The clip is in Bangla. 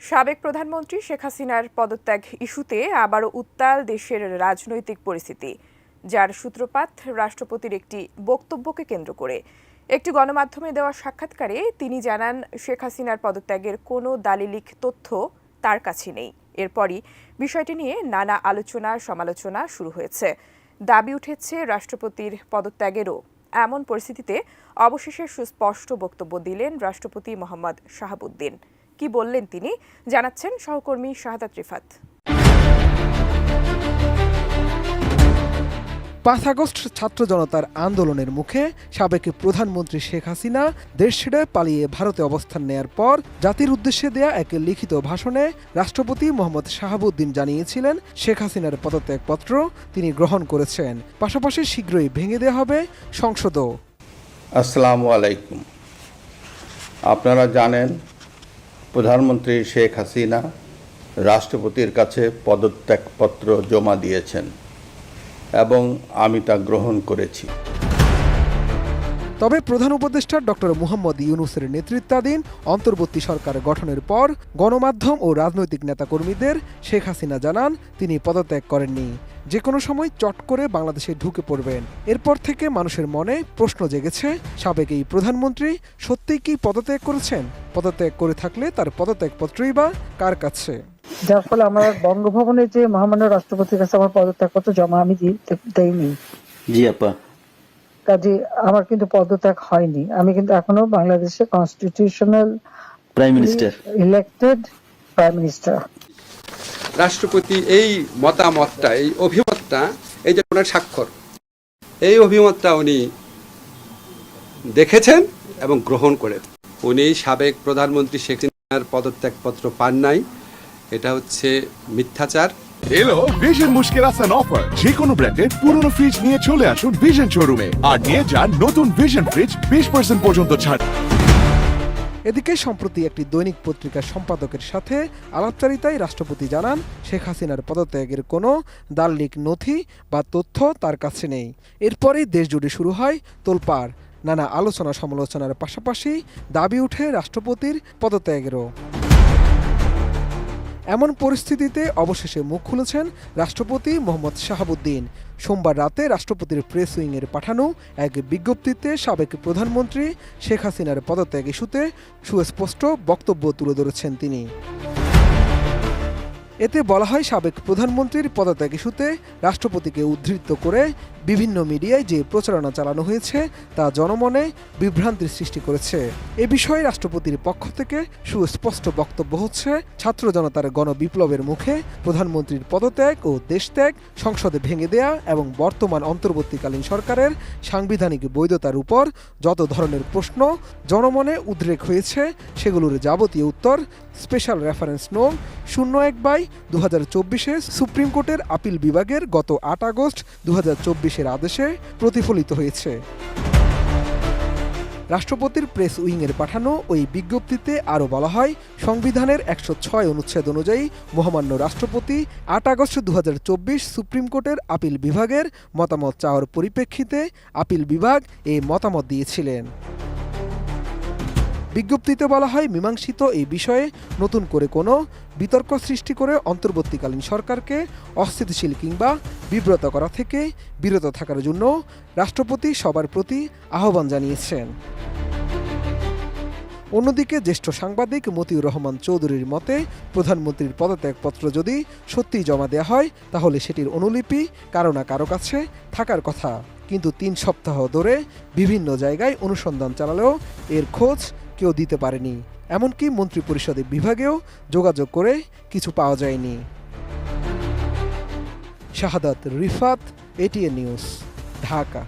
সাবেক প্রধানমন্ত্রী শেখ হাসিনার পদত্যাগ ইস্যুতে আবারও উত্তাল দেশের রাজনৈতিক পরিস্থিতি, যার সূত্রপাত রাষ্ট্রপতির একটি বক্তব্যকে কেন্দ্র করে। একটি গণমাধ্যমে দেওয়া সাক্ষাৎকারে তিনি জানান, শেখ হাসিনার পদত্যাগের কোনো দালিলিক তথ্য তার কাছে নেই। এরপরই বিষয়টি নিয়ে নানা আলোচনা সমালোচনা শুরু হয়েছে। দাবি উঠেছে রাষ্ট্রপতির পদত্যাগেরও। এমন পরিস্থিতিতে অবশেষে সুস্পষ্ট বক্তব্য দিলেন রাষ্ট্রপতি মোহাম্মদ শাহাবুদ্দিন। কি বললেন তিনি, জানাচ্ছেন সহকর্মী শাহাদাত রিফাত। 5 আগস্ট ছাত্র জনতার আন্দোলনের মুখে সাবেক প্রধানমন্ত্রী শেখ হাসিনা দেশ ছেড়ে পালিয়ে ভারতে অবস্থান নেয়ার পর জাতির উদ্দেশ্যে দেয়া এক লিখিত ভাষণে রাষ্ট্রপতি মোহাম্মদ শাহাবুদ্দিন জানিয়েছিলেন, শেখ হাসিনার পদত্যাগপত্র তিনি গ্রহণ করেছেন, পাশাপাশি শীঘ্রই ভেঙে দেওয়া হবে সংসদও। আসসালামু আলাইকুম। আপনারা জানেন, প্রধানমন্ত্রী শেখ হাসিনা রাষ্ট্রপতির কাছে পদত্যাগপত্র জমা দিয়েছেন এবং আমি তা গ্রহণ করেছি। তবে প্রধান উপদেষ্টা ডক্টর মুহাম্মদ ইউনূসের নেতৃত্বাধীন অন্তর্বর্তী সরকার গঠনের পর গণমাধ্যম ও রাজনৈতিক নেতাকর্মীদের শেখ হাসিনা জানান, তিনি পদত্যাগ করেননি, যে কোনো সময় চট করে বাংলাদেশে ঢুকে পড়বেন। এরপর থেকে মানুষের মনে প্রশ্ন জেগেছে, সাবেক এই প্রধানমন্ত্রী সত্যিই কি পদত্যাগ করেছেন? পদত্যাগ করে থাকলে তার পদত্যাগপত্রই বা কার কাছে? যার ফলে আমার বঙ্গভবনে যে মহামান্য রাষ্ট্রপতির কাছে আমার পদত্যাগপত্র জমা আমি দেইনি। জি আপা, কাজে আমার কিন্তু পদত্যাগ হয়নি। আমি কিন্তু এখনো বাংলাদেশের constitutional prime minister, elected prime minister. রাষ্ট্রপতি এই মতামতটা, এই অভিমতটা, এই যে ওনার স্বাক্ষর, এই অভিমতটা উনি দেখেছেন এবং গ্রহণ করেন। উনি সাবেক প্রধানমন্ত্রী শেখ হাসিনার পদত্যাগপত্র পান নাই, এটা হচ্ছে মিথ্যাচার। এলো ভিশন মুশকিল আসান অফার। যে কোনো ব্র্যান্ডের পুরনো ফ্রিজ নিয়ে চলে আসুন ভিশন শোরুমে আর নিয়ে যান নতুন ভিশন ফ্রিজ 20% পর্যন্ত ছাড়। এদিকে সম্প্রতি একটি দৈনিক পত্রিকার সম্পাদকের সাথে আলাপচারিতায় রাষ্ট্রপতি জানান, শেখ হাসিনার পদত্যাগের কোনো দালিলিক নথি বা তথ্য তার কাছে নেই। এরপরেই দেশজুড়ে শুরু হয় তোলপাড়। নানা আলোচনা সমালোচনার পাশাপাশি দাবি উঠে রাষ্ট্রপতির পদত্যাগেরও। এমন পরিস্থিতিতে অবশেষে মুখ খুলেছেন রাষ্ট্রপতি মোহাম্মদ শাহাবুদ্দিন। সোমবার রাতে রাষ্ট্রপতির প্রেস উইংয়ের পাঠানো এক বিজ্ঞপ্তিতে সাবেক প্রধানমন্ত্রী শেখ হাসিনার পদত্যাগ ইস্যুতে সুস্পষ্ট বক্তব্য তুলে ধরেছেন তিনি। এতে বলা হয়, সাবেক প্রধানমন্ত্রীর পদত্যাগ ইস্যুতে রাষ্ট্রপতিকে উদ্ধৃত করে বিভিন্ন মিডিয়ায় যে প্রচারণা চালানো হয়েছে তা জনমনে বিভ্রান্তির সৃষ্টি করেছে। এ বিষয়ে রাষ্ট্রপতির পক্ষ থেকে সুস্পষ্ট বক্তব্য হচ্ছে, ছাত্র জনতার গণবিপ্লবের মুখে প্রধানমন্ত্রীর পদত্যাগ ও দেশত্যাগ, সংসদে ভেঙে দেয়া এবং বর্তমান অন্তর্বর্তীকালীন সরকারের সাংবিধানিক বৈধতার উপর যত ধরনের প্রশ্ন জনমনে উদ্রেক হয়েছে, সেগুলোর যাবতীয় উত্তর স্পেশাল রেফারেন্স নং 01/2024 সুপ্রিম কোর্টের আপিল বিভাগের গত 8 আগস্ট 2024 আদেশে প্রতিফলিত হয়েছে। রাষ্ট্রপতির প্রেস উইংয়ের পাঠানো ওই বিজ্ঞপ্তিতে আরও বলা হয়, সংবিধানের 106 অনুচ্ছেদ অনুযায়ী মহামান্য রাষ্ট্রপতি 8 আগস্ট 2024 সুপ্রিম কোর্টের আপিল বিভাগের মতামত চাওয়ার পরিপ্রেক্ষিতে আপিল বিভাগ এই মতামত দিয়েছিলেন। বিজ্ঞপ্তিতে বলা হয়, মীমাংসিত এই বিষয়ে নতুন করে কোনো বিতর্ক সৃষ্টি করে অন্তর্বর্তীকালীন সরকারকে অস্থিতিশীল কিংবা বিব্রত করা থেকে বিরত থাকার জন্য রাষ্ট্রপতি সবার প্রতি আহ্বান জানিয়েছেন। অন্যদিকে জ্যেষ্ঠ সাংবাদিক মতিউর রহমান চৌধুরীর মতে, প্রধানমন্ত্রীর পদত্যাগপত্র যদি সত্যিই জমা দেওয়া হয়, তাহলে সেটির অনুলিপি কারো না কারো কাছে থাকার কথা। কিন্তু 3 সপ্তাহ ধরে বিভিন্ন জায়গায় অনুসন্ধান চালালেও এর খোঁজ কেউ দিতে পারেনি। এমনকি মন্ত্রিপরিষদের বিভাগেও যোগাযোগ করে কিছু পাওয়া যায়নি। শাহাদাত রিফাত, এটিএন নিউজ, ঢাকা।